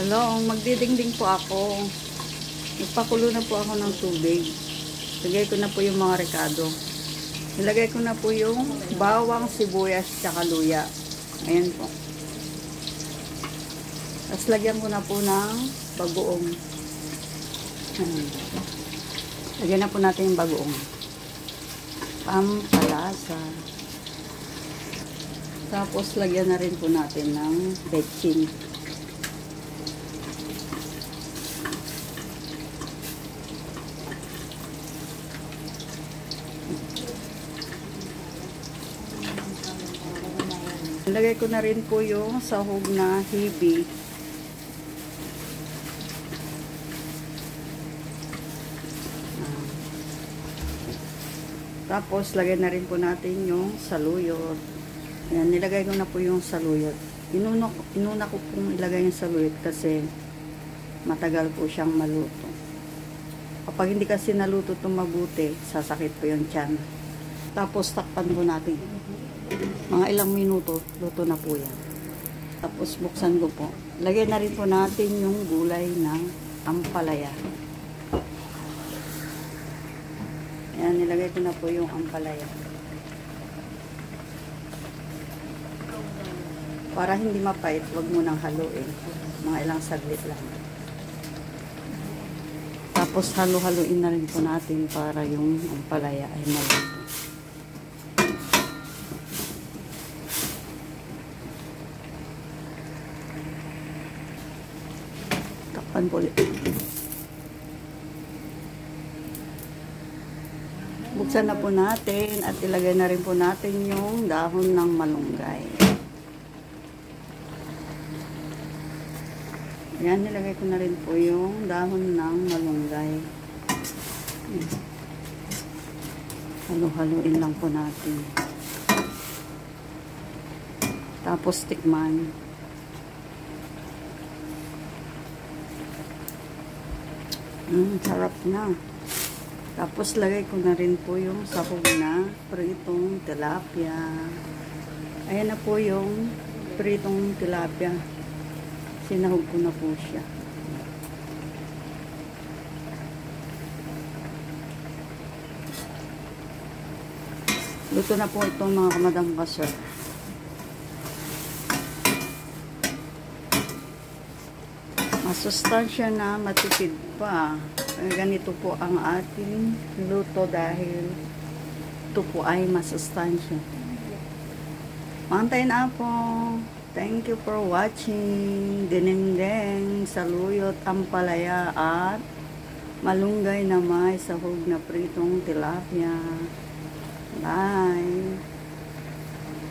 Hello, magdidingding po ako. Nagpakulo na po ako ng tubig. Lagay ko na po yung mga rekado. Nilagay ko na po yung bawang, sibuyas, tsaka luya. Ayan po. Tapos lagyan ko na po ng bagoong. Lagyan na po natin yung bagoong. Pampalasa. Tapos lagyan na rin po natin ng betchin. Lagay ko na rin po yung sahog na hibi. Tapos lagay na rin po natin yung saluyot. Ayan, nilagay ko na po yung saluyot. Inuna ko pong ilagay yung saluyot kasi matagal po siyang maluto. Kapag hindi kasi naluto itong mabuti, sasakit po yung tiyan. Tapos takpan po natin. Mga ilang minuto, luto na po yan. Tapos buksan ko po. Lagyan na rin po natin yung gulay ng ampalaya. Ayan, nilagay ko na po yung ampalaya. Para hindi mapait, huwag mo nang haluin. Mga ilang saglit lang. Tapos halo-haluin na rin po natin para yung ampalaya ay maluto. Takpan po ulit. Buksan na po natin at ilagay na rin po natin yung dahon ng malunggay. Ayan, nilagay ko na rin po yung dahon ng malunggay. Halo-haluin lang po natin. Tapos tikman. Sarap na. Tapos lagay ko na rin po yung sahog na pritong tilapia. Ayan na po yung pritong tilapia. Sinahog ko na po siya. Luto na po itong mga kamadang kasar. Masustansya na, matipid pa. Ganito po ang ating luto dahil ito po ay masustansya. Mantayin na po. Thank you for watching. Dinengdeng, saluyot, ampalaya at malunggay na may sahog na pritong tilapia. Bye!